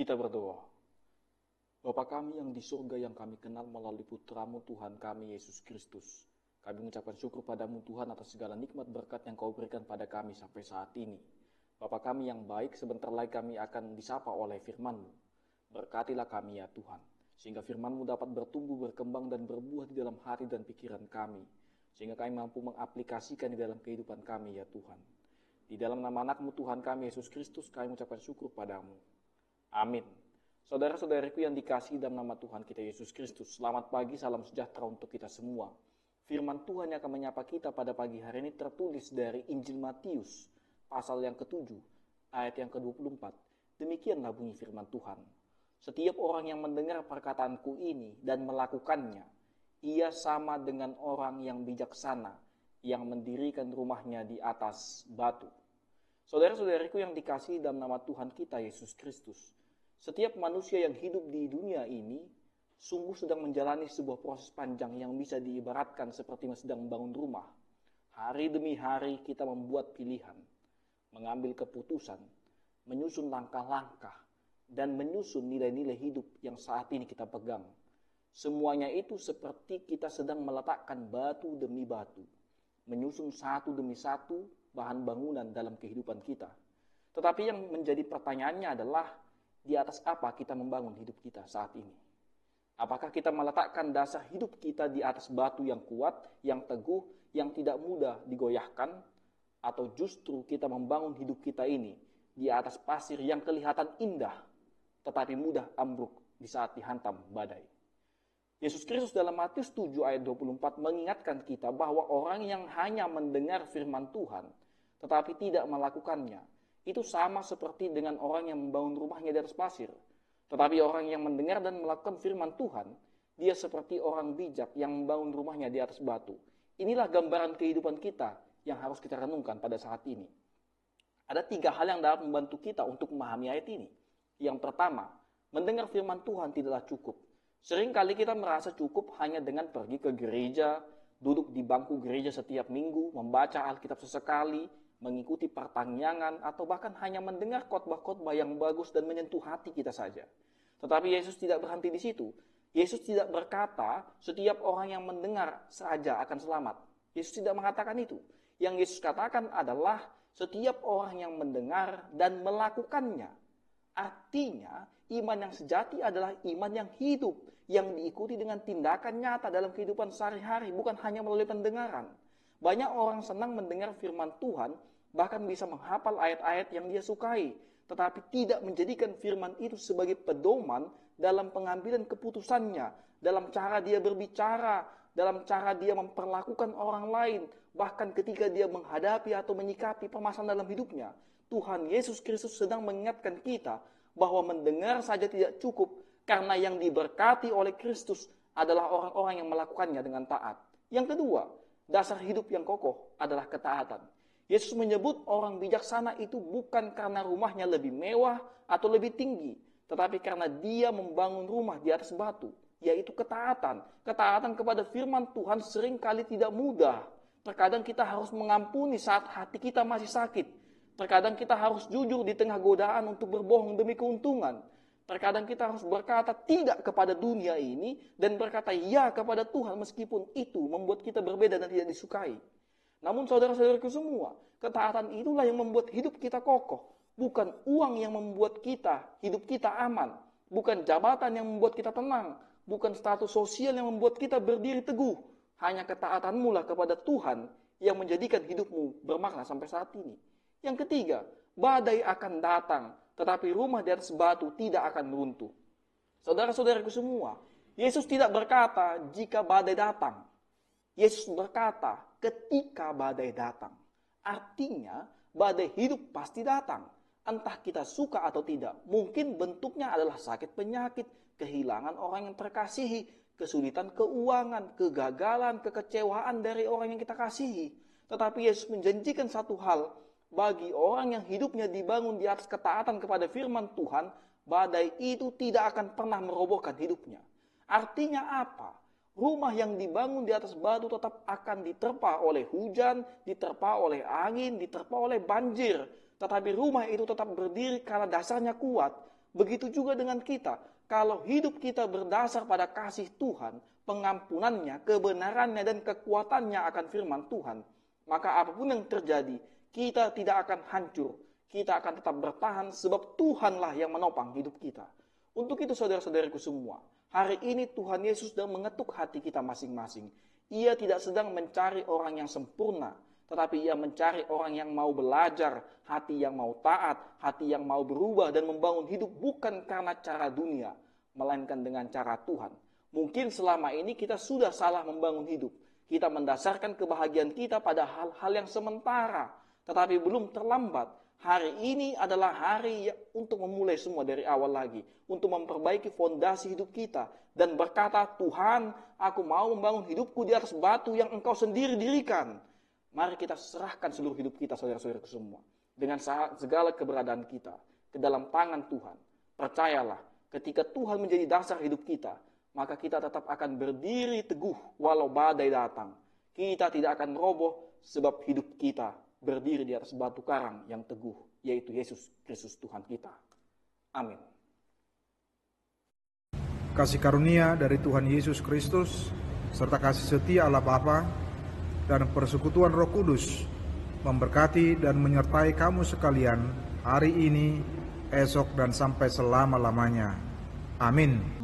Kita berdoa. Bapa kami yang di surga yang kami kenal melalui putramu Tuhan kami Yesus Kristus. Kami mengucapkan syukur padamu Tuhan atas segala nikmat berkat yang kau berikan pada kami sampai saat ini. Bapa kami yang baik, sebentar lagi kami akan disapa oleh firman-Mu. Berkatilah kami ya Tuhan, sehingga firman-Mu dapat bertumbuh, berkembang dan berbuah di dalam hati dan pikiran kami. Sehingga kami mampu mengaplikasikan di dalam kehidupan kami ya Tuhan. Di dalam nama anak-Mu Tuhan kami Yesus Kristus kami mengucapkan syukur padamu. Amin. Saudara-saudariku yang dikasihi dalam nama Tuhan kita Yesus Kristus, selamat pagi, salam sejahtera untuk kita semua. Firman Tuhan yang akan menyapa kita pada pagi hari ini tertulis dari Injil Matius, pasal yang ke-7, ayat yang ke-24. Demikianlah bunyi firman Tuhan. Setiap orang yang mendengar perkataanku ini dan melakukannya, ia sama dengan orang yang bijaksana, yang mendirikan rumahnya di atas batu. Saudara-saudariku yang dikasihi dalam nama Tuhan kita Yesus Kristus, setiap manusia yang hidup di dunia ini sungguh sedang menjalani sebuah proses panjang yang bisa diibaratkan seperti sedang membangun rumah. Hari demi hari kita membuat pilihan, mengambil keputusan, menyusun langkah-langkah, dan menyusun nilai-nilai hidup yang saat ini kita pegang. Semuanya itu seperti kita sedang meletakkan batu demi batu, menyusun satu demi satu bahan bangunan dalam kehidupan kita. Tetapi yang menjadi pertanyaannya adalah, di atas apa kita membangun hidup kita saat ini? Apakah kita meletakkan dasar hidup kita di atas batu yang kuat, yang teguh, yang tidak mudah digoyahkan? Atau justru kita membangun hidup kita ini di atas pasir yang kelihatan indah, tetapi mudah ambruk di saat dihantam badai? Yesus Kristus dalam Matius 7 ayat 24 mengingatkan kita bahwa orang yang hanya mendengar firman Tuhan, tetapi tidak melakukannya, itu sama seperti dengan orang yang membangun rumahnya di atas pasir. Tetapi orang yang mendengar dan melakukan firman Tuhan, dia seperti orang bijak yang membangun rumahnya di atas batu. Inilah gambaran kehidupan kita yang harus kita renungkan pada saat ini. Ada 3 hal yang dapat membantu kita untuk memahami ayat ini. Yang pertama, mendengar firman Tuhan tidaklah cukup. Seringkali kita merasa cukup hanya dengan pergi ke gereja, duduk di bangku gereja setiap minggu, membaca Alkitab sesekali, mengikuti pertanyaan, atau bahkan hanya mendengar khotbah-khotbah yang bagus dan menyentuh hati kita saja. Tetapi Yesus tidak berhenti di situ. Yesus tidak berkata setiap orang yang mendengar saja akan selamat. Yesus tidak mengatakan itu. Yang Yesus katakan adalah setiap orang yang mendengar dan melakukannya. Artinya iman yang sejati adalah iman yang hidup, yang diikuti dengan tindakan nyata dalam kehidupan sehari-hari, bukan hanya melalui pendengaran. Banyak orang senang mendengar firman Tuhan, bahkan bisa menghafal ayat-ayat yang dia sukai, tetapi tidak menjadikan firman itu sebagai pedoman dalam pengambilan keputusannya, dalam cara dia berbicara, dalam cara dia memperlakukan orang lain, bahkan ketika dia menghadapi atau menyikapi permasalahan dalam hidupnya. Tuhan Yesus Kristus sedang mengingatkan kita bahwa mendengar saja tidak cukup, karena yang diberkati oleh Kristus adalah orang-orang yang melakukannya dengan taat. Yang kedua, dasar hidup yang kokoh adalah ketaatan. Yesus menyebut orang bijaksana itu bukan karena rumahnya lebih mewah atau lebih tinggi, tetapi karena dia membangun rumah di atas batu, yaitu ketaatan. Ketaatan kepada firman Tuhan seringkali tidak mudah. Terkadang kita harus mengampuni saat hati kita masih sakit. Terkadang kita harus jujur di tengah godaan untuk berbohong demi keuntungan. Terkadang kita harus berkata tidak kepada dunia ini dan berkata ya kepada Tuhan meskipun itu membuat kita berbeda dan tidak disukai. Namun saudara-saudaraku semua, ketaatan itulah yang membuat hidup kita kokoh. Bukan uang yang membuat hidup kita aman. Bukan jabatan yang membuat kita tenang. Bukan status sosial yang membuat kita berdiri teguh. Hanya ketaatanmu lah kepada Tuhan yang menjadikan hidupmu bermakna sampai saat ini. Yang ketiga, badai akan datang, tetapi rumah di atas batu tidak akan runtuh. Saudara-saudaraku semua, Yesus tidak berkata jika badai datang. Yesus berkata ketika badai datang. Artinya badai hidup pasti datang. Entah kita suka atau tidak. Mungkin bentuknya adalah sakit penyakit, kehilangan orang yang terkasihi, kesulitan keuangan, kegagalan, kekecewaan dari orang yang kita kasihi. Tetapi Yesus menjanjikan satu hal, bagi orang yang hidupnya dibangun di atas ketaatan kepada firman Tuhan, badai itu tidak akan pernah merobohkan hidupnya. Artinya apa? Rumah yang dibangun di atas batu tetap akan diterpa oleh hujan, diterpa oleh angin, diterpa oleh banjir. Tetapi rumah itu tetap berdiri karena dasarnya kuat. Begitu juga dengan kita. Kalau hidup kita berdasar pada kasih Tuhan, pengampunannya, kebenarannya, dan kekuatannya akan firman Tuhan, maka apapun yang terjadi, kita tidak akan hancur. Kita akan tetap bertahan sebab Tuhanlah yang menopang hidup kita. Untuk itu saudara-saudariku semua, hari ini Tuhan Yesus sedang mengetuk hati kita masing-masing. Ia tidak sedang mencari orang yang sempurna, tetapi ia mencari orang yang mau belajar, hati yang mau taat, hati yang mau berubah dan membangun hidup bukan karena cara dunia, melainkan dengan cara Tuhan. Mungkin selama ini kita sudah salah membangun hidup. Kita mendasarkan kebahagiaan kita pada hal-hal yang sementara, tetapi belum terlambat. Hari ini adalah hari untuk memulai semua dari awal lagi, untuk memperbaiki fondasi hidup kita dan berkata, Tuhan, aku mau membangun hidupku di atas batu yang Engkau sendiri dirikan. Mari kita serahkan seluruh hidup kita, saudara-saudara semua, dengan segala keberadaan kita ke dalam tangan Tuhan. Percayalah, ketika Tuhan menjadi dasar hidup kita, maka kita tetap akan berdiri teguh walau badai datang. Kita tidak akan roboh sebab hidup kita berdiri di atas batu karang yang teguh, yaitu Yesus Kristus Tuhan kita. Amin. Kasih karunia dari Tuhan Yesus Kristus, serta kasih setia Allah Bapa, dan persekutuan Roh Kudus memberkati dan menyertai kamu sekalian hari ini, esok, dan sampai selama-lamanya. Amin.